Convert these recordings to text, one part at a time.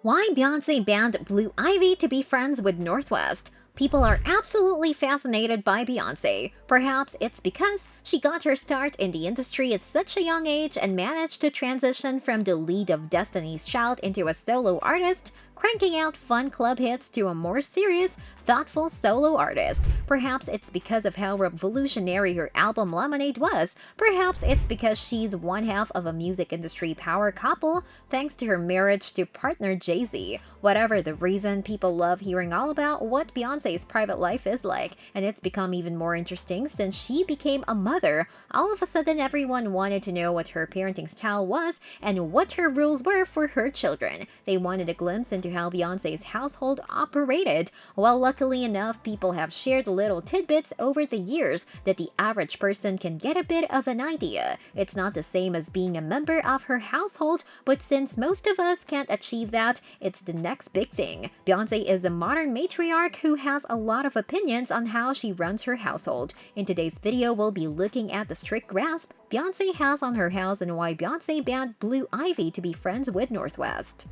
Why Beyonce banned Blue Ivy to be friends with Northwest? People are absolutely fascinated by Beyonce. Perhaps it's because she got her start in the industry at such a young age and managed to transition from the lead of Destiny's Child into a solo artist, cranking out fun club hits to a more serious, thoughtful solo artist. Perhaps it's because of how revolutionary her album Lemonade was. Perhaps it's because she's one half of a music industry power couple thanks to her marriage to partner Jay-Z. Whatever the reason, people love hearing all about what Beyonce's private life is like, and it's become even more interesting since she became a mother. All of a sudden, everyone wanted to know what her parenting style was and what her rules were for her children. They wanted a glimpse into how Beyonce's household operated. Well, luckily enough, people have shared little tidbits over the years that the average person can get a bit of an idea. It's not the same as being a member of her household, but since most of us can't achieve that, it's the next big thing. Beyonce is a modern matriarch who has a lot of opinions on how she runs her household. In today's video, we'll be looking at the strict grasp Beyonce has on her house and why Beyonce banned Blue Ivy to be friends with Northwest.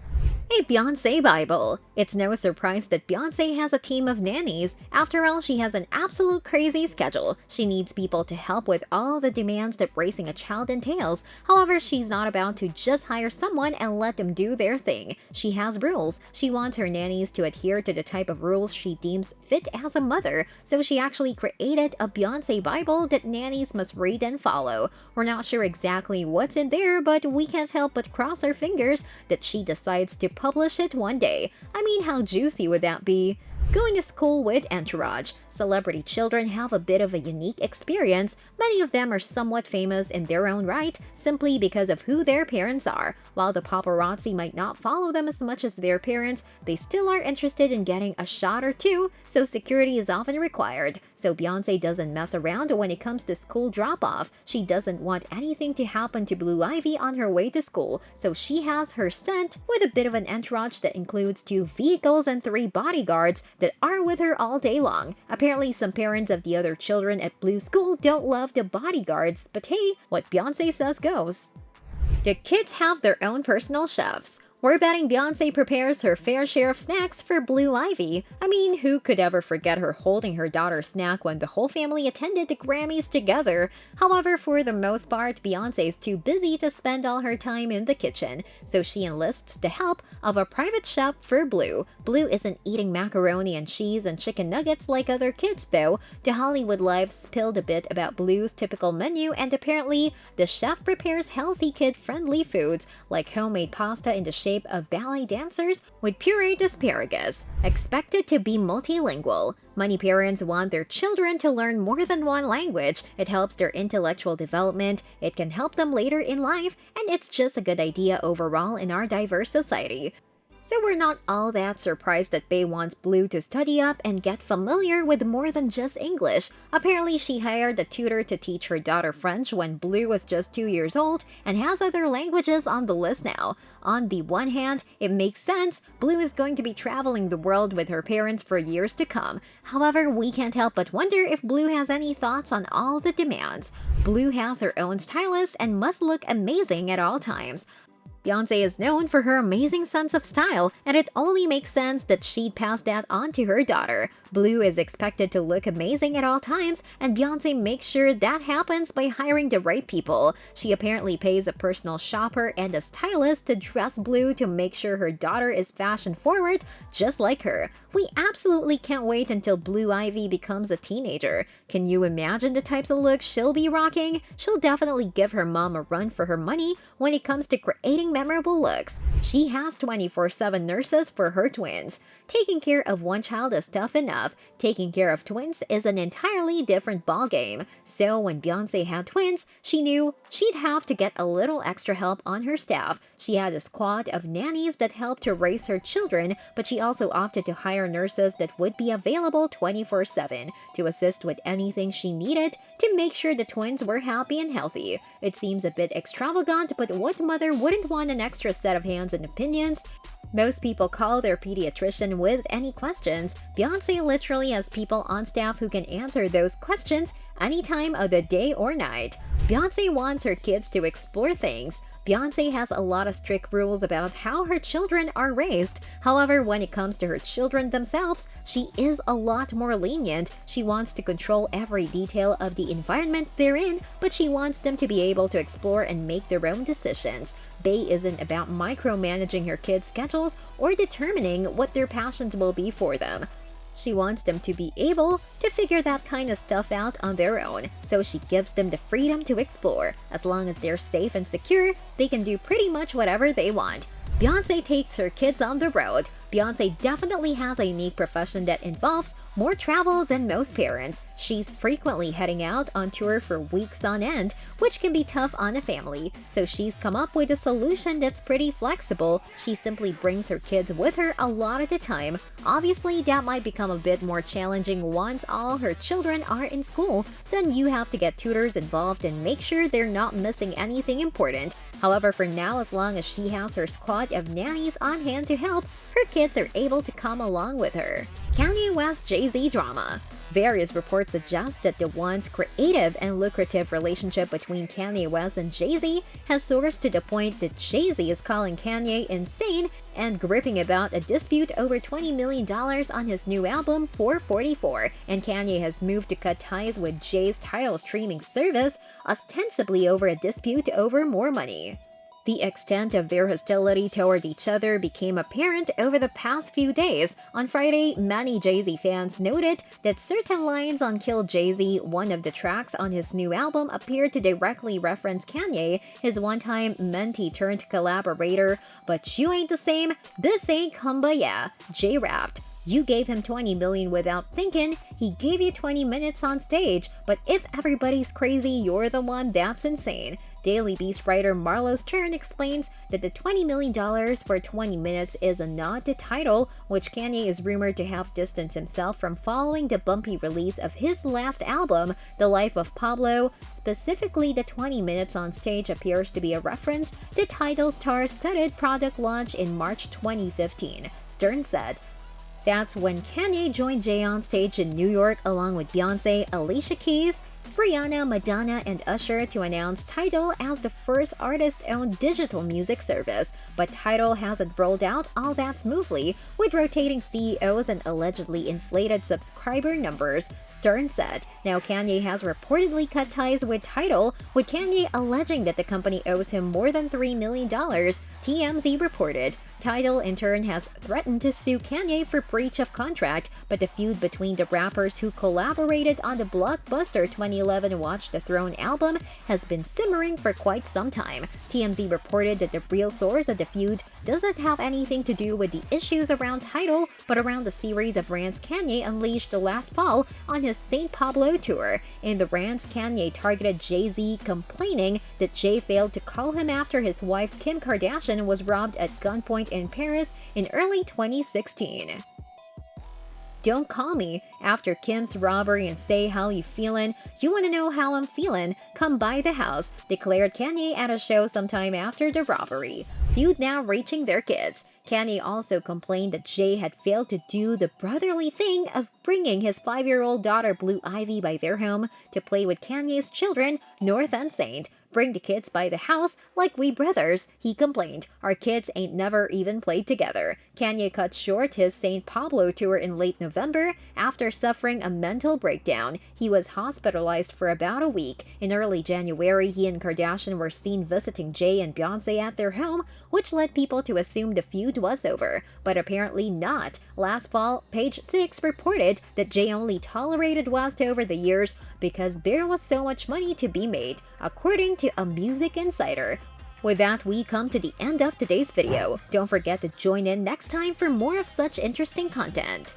A Beyonce Bible. It's no surprise that Beyonce has a team of nannies. After all, she has an absolute crazy schedule. She needs people to help with all the demands that raising a child entails. However, she's not about to just hire someone and let them do their thing. She has rules. She wants her nannies to adhere to the type of rules she deems fit as a mother, so she actually created a Beyonce Bible that nannies must read and follow. We're not sure exactly what's in there, but we can't help but cross our fingers that she decides to publish it one day. I mean, how juicy would that be? Going to school with Entourage. Celebrity children have a bit of a unique experience. Many of them are somewhat famous in their own right, simply because of who their parents are. While the paparazzi might not follow them as much as their parents, they still are interested in getting a shot or two, so security is often required. So Beyonce doesn't mess around when it comes to school drop-off. She doesn't want anything to happen to Blue Ivy on her way to school, so she has her sent with a bit of an entourage that includes 2 vehicles and 3 bodyguards that are with her all day long. Apparently, some parents of the other children at Blue School don't love the bodyguards, but hey, what Beyonce says goes. The kids have their own personal chefs. We're betting Beyonce prepares her fair share of snacks for Blue Ivy. I mean, who could ever forget her holding her daughter's snack when the whole family attended the Grammys together? However, for the most part, Beyonce is too busy to spend all her time in the kitchen, so she enlists the help of a private chef for Blue. Blue isn't eating macaroni and cheese and chicken nuggets like other kids, though. The Hollywood Life spilled a bit about Blue's typical menu, and apparently, the chef prepares healthy kid-friendly foods like homemade pasta in the shape of ballet dancers with pureed asparagus. Expected to be multilingual. Many parents want their children to learn more than one language. It helps their intellectual development, it can help them later in life, and it's just a good idea overall in our diverse society. So we're not all that surprised that Bey wants Blue to study up and get familiar with more than just English. Apparently, she hired a tutor to teach her daughter French when Blue was just 2 years old and has other languages on the list now. On the one hand, it makes sense. Blue is going to be traveling the world with her parents for years to come. However, we can't help but wonder if Blue has any thoughts on all the demands. Blue has her own stylist and must look amazing at all times. Beyonce is known for her amazing sense of style, and it only makes sense that she'd pass that on to her daughter. Blue is expected to look amazing at all times, and Beyonce makes sure that happens by hiring the right people. She apparently pays a personal shopper and a stylist to dress Blue to make sure her daughter is fashion-forward, just like her. We absolutely can't wait until Blue Ivy becomes a teenager. Can you imagine the types of looks she'll be rocking? She'll definitely give her mom a run for her money when it comes to creating memorable looks. She has 24/7 nurses for her twins. Taking care of one child is tough enough. Taking care of twins is an entirely different ballgame. So when Beyonce had twins, she knew she'd have to get a little extra help on her staff. She had a squad of nannies that helped her raise her children, but she also opted to hire nurses that would be available 24/7 to assist with anything she needed to make sure the twins were happy and healthy. It seems a bit extravagant, but what mother wouldn't want an extra set of hands and opinions? Most people call their pediatrician with any questions. Beyonce literally has people on staff who can answer those questions any time of the day or night. Beyonce wants her kids to explore things. Beyonce has a lot of strict rules about how her children are raised. However, when it comes to her children themselves, she is a lot more lenient. She wants to control every detail of the environment they're in, but she wants them to be able to explore and make their own decisions. Bey isn't about micromanaging her kids' schedules or determining what their passions will be for them. She wants them to be able to figure that kind of stuff out on their own, so she gives them the freedom to explore. As long as they're safe and secure, they can do pretty much whatever they want. Beyonce takes her kids on the road. Beyonce definitely has a unique profession that involves more travel than most parents. She's frequently heading out on tour for weeks on end, which can be tough on a family. So she's come up with a solution that's pretty flexible. She simply brings her kids with her a lot of the time. Obviously, that might become a bit more challenging once all her children are in school. Then you have to get tutors involved and make sure they're not missing anything important. However, for now, as long as she has her squad of nannies on hand to help, her kids are able to come along with her. Kanye West Jay-Z drama. Various reports suggest that the once creative and lucrative relationship between Kanye West and Jay-Z has soared to the point that Jay-Z is calling Kanye insane and gripping about a dispute over $20 million on his new album 444, and Kanye has moved to cut ties with Jay's Tidal streaming service, ostensibly over a dispute over more money. The extent of their hostility toward each other became apparent over the past few days. On Friday, many Jay-Z fans noted that certain lines on Kill Jay-Z, one of the tracks on his new album, appeared to directly reference Kanye, his one-time mentee-turned-collaborator. "But you ain't the same, this ain't kumbaya," Jay rapped. "You gave him 20 million without thinking, he gave you 20 minutes on stage, but if everybody's crazy, you're the one that's insane." Daily Beast writer Marlo Stern explains that the $20 million for 20 minutes is a nod to Tidal, which Kanye is rumored to have distanced himself from following the bumpy release of his last album, The Life of Pablo. Specifically, the 20 minutes on stage appears to be a reference to Tidal's star-studded product launch in March 2015. Stern said, "That's when Kanye joined Jay on stage in New York along with Beyonce, Alicia Keys, Rihanna, Madonna, and Usher to announce Tidal as the first artist-owned digital music service. But Tidal hasn't rolled out all that smoothly, with rotating CEOs and allegedly inflated subscriber numbers," Stern said. Now Kanye has reportedly cut ties with Tidal, with Kanye alleging that the company owes him more than $3 million, TMZ reported. Tidal, in turn, has threatened to sue Kanye for breach of contract, but the feud between the rappers who collaborated on the blockbuster 2011 Watch the Throne album has been simmering for quite some time. TMZ reported that the real source of the feud doesn't have anything to do with the issues around Tidal, but around the series of rants Kanye unleashed last fall on his St. Pablo tour. In the rants, Kanye targeted Jay-Z, complaining that Jay failed to call him after his wife Kim Kardashian was robbed at gunpoint in Paris in early 2016. "Don't call me after Kim's robbery and say how you feelin'. You wanna know how I'm feelin'? Come by the house," declared Kanye at a show sometime after the robbery. Feud now reaching their kids. Kanye also complained that Jay had failed to do the brotherly thing of bringing his 5-year-old daughter Blue Ivy by their home to play with Kanye's children, North and Saint. "Bring the kids by the house like we brothers," he complained. "Our kids ain't never even played together." Kanye cut short his St. Pablo tour in late November after suffering a mental breakdown. He was hospitalized for about a week. In early January, he and Kardashian were seen visiting Jay and Beyonce at their home, which led people to assume the feud was over, but apparently not. Last fall, Page 6 reported that Jay only tolerated West over the years because there was so much money to be made, according to a music insider. With that, we come to the end of today's video. Don't forget to join in next time for more of such interesting content.